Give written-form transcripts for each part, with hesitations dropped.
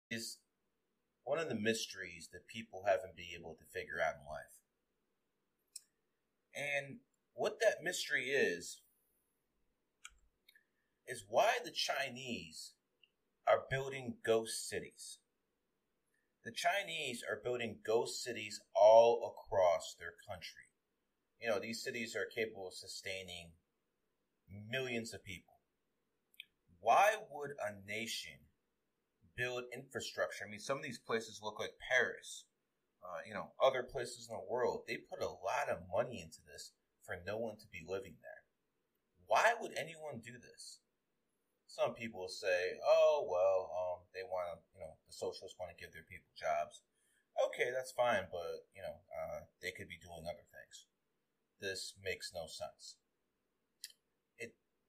is one of the mysteries that people haven't been able to figure out in life. And what that mystery is why the Chinese are building ghost cities. The Chinese are building ghost cities all across their country. You know, these cities are capable of sustaining millions of people. Why would a nation build infrastructure? I mean, some of these places look like Paris. Other places in the world, they put a lot of money into this for no one to be living there. Why would anyone do this? Some people say, they want to, the socialists want to give their people jobs. Okay, that's fine, but, they could be doing other things. This makes no sense.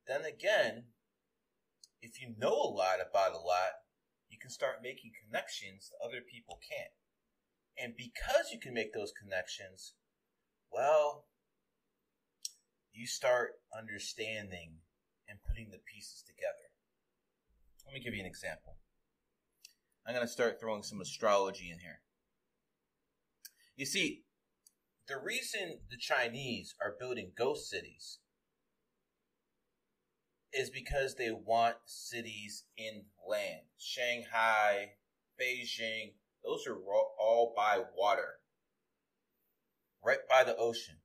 Then again, if you know a lot about a lot, you can start making connections that other people can't. And because you can make those connections, well, you start understanding and putting the pieces together. Let me give you an example. I'm going to start throwing some astrology in here. You see, the reason the Chinese are building ghost cities is because they want cities inland. Shanghai, Beijing, those are all by water, right by the ocean.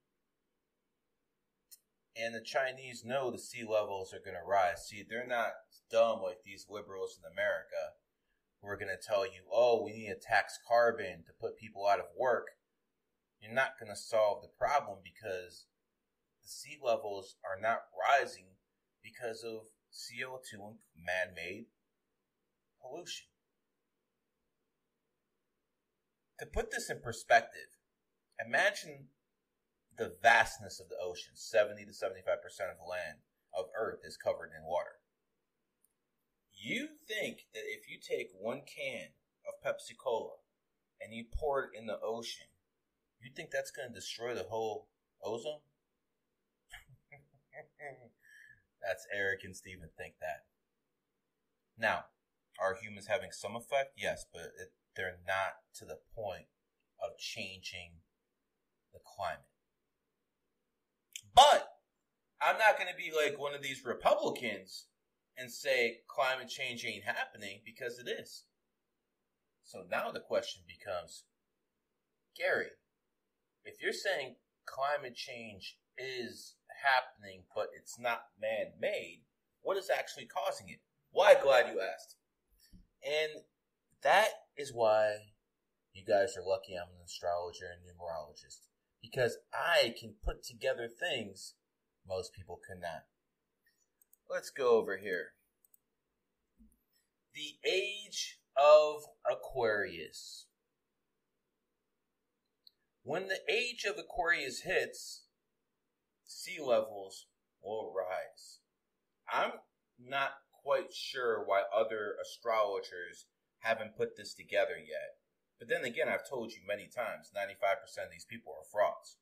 And the Chinese know the sea levels are going to rise. See, they're not dumb like these liberals in America who are going to tell you, we need to tax carbon to put people out of work. You're not going to solve the problem because the sea levels are not rising because of CO2 and man-made pollution. To put this in perspective, imagine the vastness of the ocean. 70 to 75% of the land of Earth is covered in water. You think that if you take one can of Pepsi Cola and you pour it in the ocean, you think that's going to destroy the whole ozone? That's arrogant to even think that. Now, are humans having some effect? Yes, but they're not to the point of changing the climate. But I'm not going to be like one of these Republicans and say climate change ain't happening, because it is. So now the question becomes, Gary, if you're saying climate change is happening, but it's not man-made, what is actually causing it? Why, glad you asked. And that is why you guys are lucky I'm an astrologer and numerologist, because I can put together things most people cannot. Let's go over here. The Age of Aquarius. When the Age of Aquarius hits, sea levels will rise. I'm not quite sure why other astrologers haven't put this together yet. But then again, I've told you many times, 95% of these people are frauds.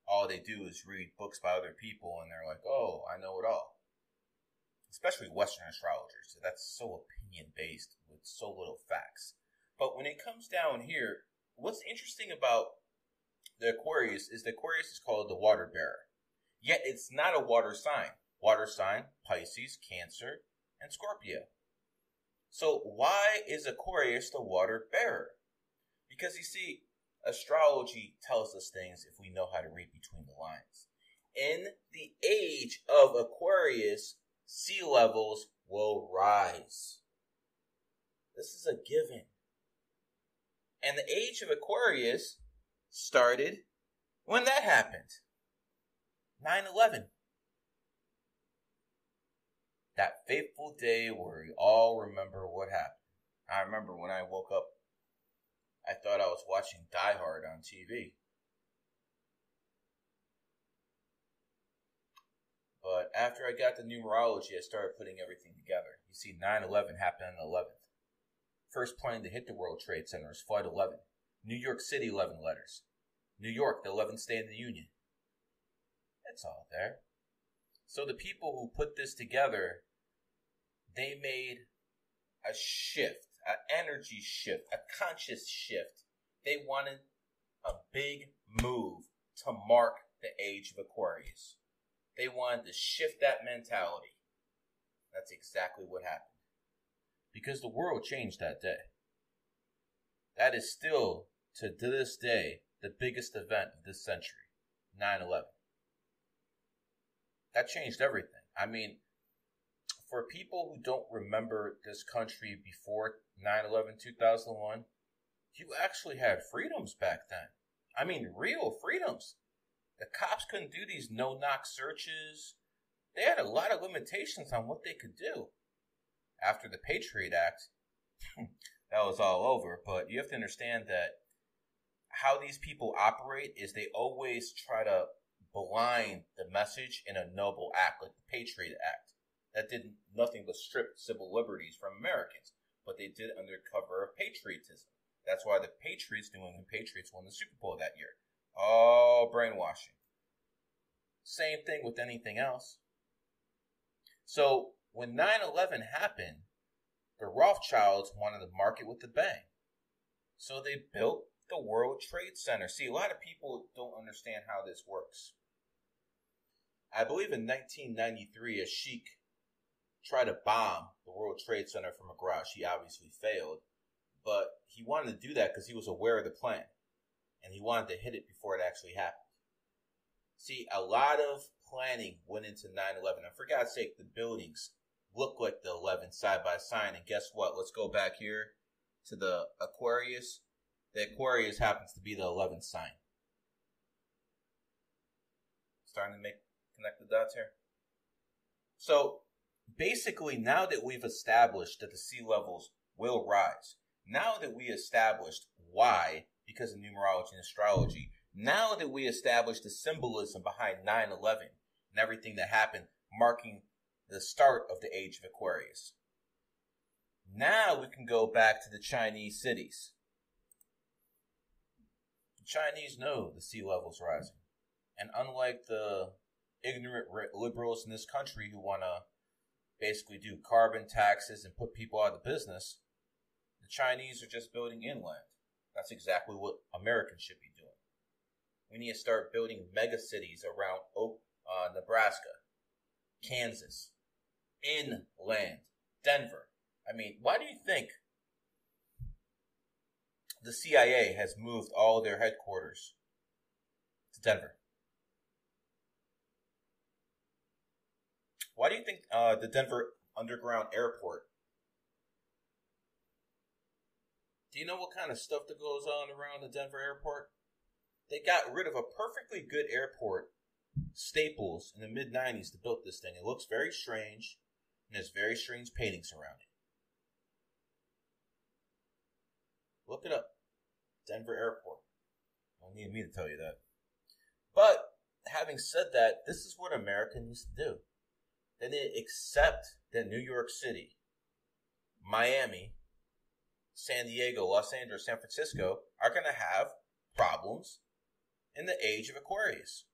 All they do is read books by other people and they're like, I know it all. Especially Western astrologers. That's so opinion-based with so little facts. But when it comes down here, what's interesting about the Aquarius is called the water bearer. Yet it's not a water sign. Water sign, Pisces, Cancer, and Scorpio. So why is Aquarius the water bearer? Because you see, astrology tells us things if we know how to read between the lines. In the Age of Aquarius, sea levels will rise. This is a given. And the Age of Aquarius started when that happened. 9/11. That fateful day where we all remember what happened. I remember when I woke up, I thought I was watching Die Hard on TV. But after I got the numerology, I started putting everything together. You see, 9/11 happened on the 11th. First plane to hit the World Trade Center was Flight 11. New York City, 11 letters. New York, the 11th state in the Union. It's all there. So the people who put this together, they made a shift. an energy shift, a conscious shift. They wanted a big move to mark the age of Aquarius. They wanted to shift that mentality. That's exactly what happened. Because the world changed that day. That is still, to this day, the biggest event of this century, 9/11. That changed everything. I mean, for people who don't remember this country before 9/11, 2001, you actually had freedoms back then. I mean, real freedoms. The cops couldn't do these no-knock searches. They had a lot of limitations on what they could do. After the Patriot Act, that was all over. But you have to understand that how these people operate is they always try to blind the message in a noble act, like the Patriot Act. That did nothing but strip civil liberties from Americans, but they did under cover of patriotism. That's why the Patriots, New England Patriots, won the Super Bowl that year. All brainwashing. Same thing with anything else. So when 9/11 happened, the Rothschilds wanted to mark it with a bang. So they built the World Trade Center. See, a lot of people don't understand how this works. I believe in 1993, a sheik tried to bomb the World Trade Center from a garage. He obviously failed, but he wanted to do that because he was aware of the plan, and he wanted to hit it before it actually happened. See, a lot of planning went into 9/11, and for God's sake, the buildings look like the 11 side by side, and guess what? Let's go back here to the Aquarius. The Aquarius happens to be the 11th sign. Starting to connect the dots here. So basically, now that we've established that the sea levels will rise, now that we established why, because of numerology and astrology, now that we established the symbolism behind 9/11 and everything that happened, marking the start of the age of Aquarius, now we can go back to the Chinese cities. The Chinese know the sea level's rising. And unlike the ignorant liberals in this country who want to basically do carbon taxes and put people out of business, the Chinese are just building inland. That's exactly what Americans should be doing. We need to start building mega cities around Nebraska, Kansas, inland, Denver. I mean, why do you think the CIA has moved all their headquarters to Denver? Why do you think the Denver Underground Airport? Do you know what kind of stuff that goes on around the Denver airport? They got rid of a perfectly good airport, Staples, in the mid-90s to build this thing. It looks very strange, and there's very strange paintings around it. Look it up. Denver Airport. You don't need me to tell you that. But, having said that, this is what America needs to do. They need to accept that New York City, Miami, San Diego, Los Angeles, San Francisco are going to have problems in the age of Aquarius.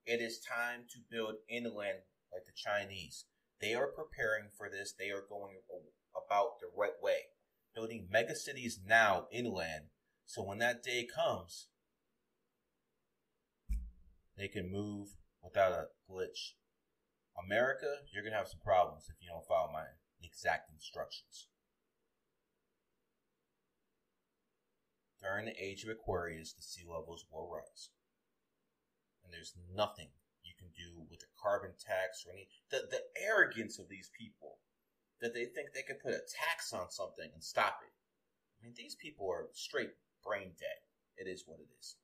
It is time to build inland like the Chinese. They are preparing for this. They are going about the right way. Building mega cities now inland, so when that day comes, they can move without a glitch. America, you're going to have some problems if you don't follow my exact instructions. During the age of Aquarius, the sea levels will rise. And there's nothing you can do with a carbon tax or any... The arrogance of these people, that they think they can put a tax on something and stop it. I mean, these people are straight brain dead. It is what it is.